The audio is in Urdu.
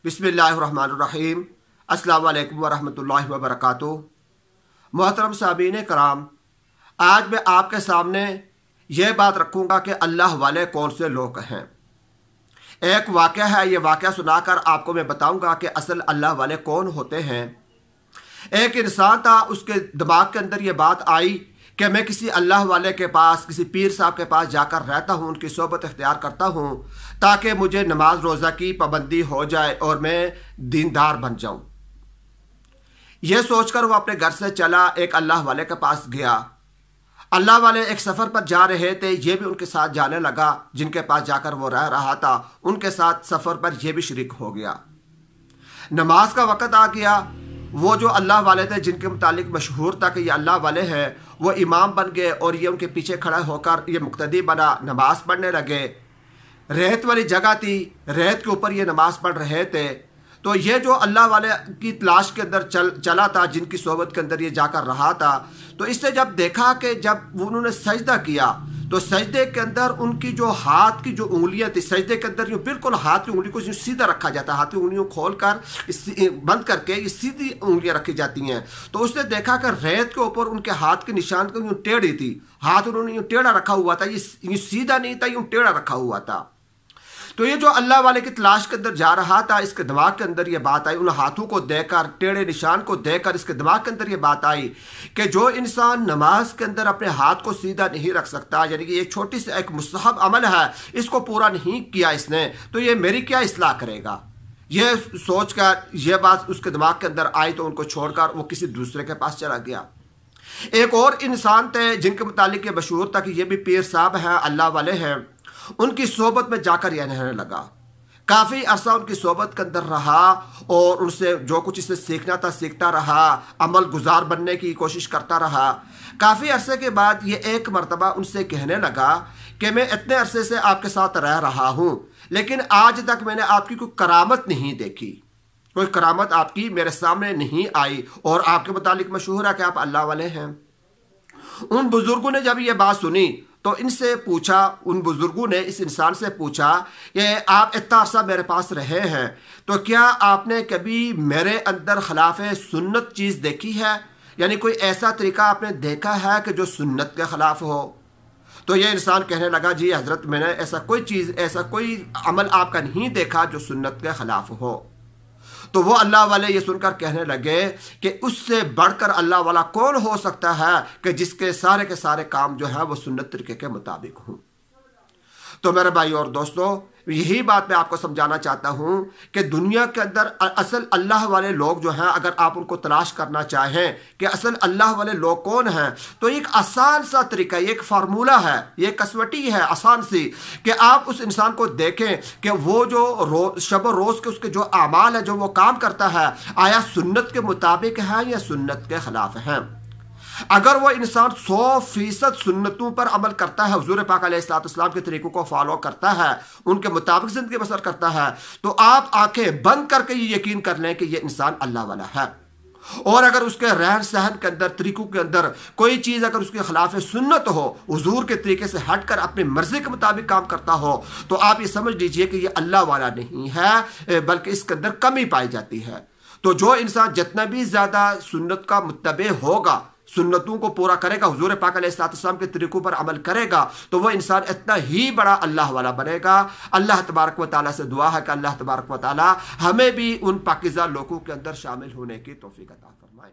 بسم اللہ الرحمن الرحیم۔ السلام علیکم ورحمۃ اللہ وبرکاتہ۔ محترم سامعین کرام، آج میں آپ کے سامنے یہ بات رکھوں گا کہ اللہ والے کون سے لوگ ہیں۔ ایک واقعہ ہے، یہ واقعہ سنا کر آپ کو میں بتاؤں گا کہ اصل اللہ والے کون ہوتے ہیں۔ ایک انسان تھا، اس کے دماغ کے اندر یہ بات آئی کہ میں کسی اللہ والے کے پاس، کسی پیر صاحب کے پاس جا کر رہتا ہوں، ان کی صحبت اختیار کرتا ہوں تاکہ مجھے نماز روزہ کی پابندی ہو جائے اور میں دیندار بن جاؤں۔ یہ سوچ کر وہ اپنے گھر سے چلا، ایک اللہ والے کے پاس گیا۔ اللہ والے ایک سفر پر جا رہے تھے، یہ بھی ان کے ساتھ جانے لگا، جن کے پاس جا کر وہ رہ رہا تھا ان کے ساتھ سفر پر یہ بھی شریک ہو گیا۔ نماز کا وقت آ گیا، وہ جو اللہ والے تھے جن کے متعلق مشہور تھا کہ یہ اللہ والے ہیں، وہ امام بن گئے اور یہ ان کے پیچھے کھڑا ہو کر یہ مقتدی بنا، نماز پڑھنے لگے۔ ریت والی جگہ تھی، ریت کے اوپر یہ نماز پڑھ رہے تھے۔ تو یہ جو اللہ والے کی تلاش کے اندر چلا تھا، جن کی صحبت کے اندر یہ جا کر رہا تھا، تو اس نے جب دیکھا کہ جب انہوں نے سجدہ کیا تو سجدے کے اندر ان کی جو ہاتھ کی جو انگلیاں تھی، سجدے کے اندر یوں بالکل ہاتھ کی انگلی کو یوں سیدھا رکھا جاتا ہے، ہاتھ کی انگلیوں کھول کر بند کر کے یہ سیدھی انگلیاں رکھی جاتی ہیں۔ تو اس نے دیکھا کہ ریت کے اوپر ان کے ہاتھ کے نشان کو یوں ٹیڑھی تھی، ہاتھ انہوں نے یوں ٹیڑھا رکھا ہوا تھا، یہ سیدھا نہیں تھا، یوں ٹیڑھا رکھا ہوا تھا۔ تو یہ جو اللہ والے کی تلاش کے اندر جا رہا تھا، اس کے دماغ کے اندر یہ بات آئی، ان ہاتھوں کو دیکھ کر، ٹیڑھے نشان کو دیکھ کر اس کے دماغ کے اندر یہ بات آئی کہ جو انسان نماز کے اندر اپنے ہاتھ کو سیدھا نہیں رکھ سکتا، یعنی کہ یہ چھوٹی سی ایک مستحب عمل ہے، اس کو پورا نہیں کیا اس نے، تو یہ میری کیا اصلاح کرے گا۔ یہ سوچ کر یہ بات اس کے دماغ کے اندر آئی تو ان کو چھوڑ کر وہ کسی دوسرے کے پاس چلا گیا۔ ایک اور انسان تھے جن کے متعلق یہ مشہور تھا کہ یہ بھی پیر صاحب ہیں، اللہ والے ہیں۔ ان کی صحبت میں جا کر یہ رہنے لگا، کافی عرصہ ان کی صحبت کے اندر رہا اور ان سے جو کچھ اسے سیکھنا تھا سیکھتا رہا، عمل گزار بننے کی کوشش کرتا رہا۔ کافی عرصے کے بعد یہ ایک مرتبہ ان سے کہنے لگا کہ میں اتنے عرصے سے آپ کے ساتھ رہ رہا ہوں، لیکن آج تک میں نے آپ کی کوئی کرامت نہیں دیکھی، کوئی کرامت آپ کی میرے سامنے نہیں آئی، اور آپ کے متعلق مشہور ہے کہ آپ اللہ والے ہیں۔ ان بزرگوں نے جب یہ بات سنی تو ان سے پوچھا، ان بزرگوں نے اس انسان سے پوچھا کہ آپ اتنا عرصہ میرے پاس رہے ہیں، تو کیا آپ نے کبھی میرے اندر خلاف سنت چیز دیکھی ہے، یعنی کوئی ایسا طریقہ آپ نے دیکھا ہے کہ جو سنت کے خلاف ہو؟ تو یہ انسان کہنے لگا، جی حضرت، میں نے ایسا کوئی عمل آپ کا نہیں دیکھا جو سنت کے خلاف ہو۔ تو وہ اللہ والے یہ سن کر کہنے لگے کہ اس سے بڑھ کر اللہ والا کون ہو سکتا ہے کہ جس کے سارے کام جو ہے وہ سنت طریقے کے مطابق ہوں۔ تو میرے بھائی اور دوستو، یہی بات میں آپ کو سمجھانا چاہتا ہوں کہ دنیا کے اندر اصل اللہ والے لوگ جو ہیں، اگر آپ ان کو تلاش کرنا چاہیں کہ اصل اللہ والے لوگ کون ہیں، تو ایک آسان سا طریقہ، یہ ایک فارمولہ ہے، یہ کسوٹی ہے آسان سی، کہ آپ اس انسان کو دیکھیں کہ وہ جو شب و روز کے اس کے جو اعمال ہے، جو وہ کام کرتا ہے، آیا سنت کے مطابق ہے یا سنت کے خلاف ہیں۔ اگر وہ انسان 100% سنتوں پر عمل کرتا ہے، حضور پاک علیہ السلام کے طریقوں کو فالو کرتا ہے، ان کے مطابق زندگی بسر کرتا ہے، تو آپ آنکھیں بند کر کے یہ یقین کر لیں کہ یہ انسان اللہ والا ہے۔ اور اگر اس کے رہن سہن کے اندر، طریقوں کے اندر کوئی چیز اگر اس کے خلاف سنت ہو، حضور کے طریقے سے ہٹ کر اپنی مرضی کے مطابق کام کرتا ہو، تو آپ یہ سمجھ لیجئے کہ یہ اللہ والا نہیں ہے، بلکہ اس کے اندر کمی پائی جاتی ہے۔ تو جو انسان جتنا بھی زیادہ سنت کا متبع ہوگا، سنتوں کو پورا کرے گا، حضور پاک علیہ السلام کے طریقوں پر عمل کرے گا، تو وہ انسان اتنا ہی بڑا اللہ والا بنے گا۔ اللہ تبارک و تعالیٰ سے دعا ہے کہ اللہ تبارک و تعالیٰ ہمیں بھی ان پاکیزہ لوگوں کے اندر شامل ہونے کی توفیق عطا فرمائے۔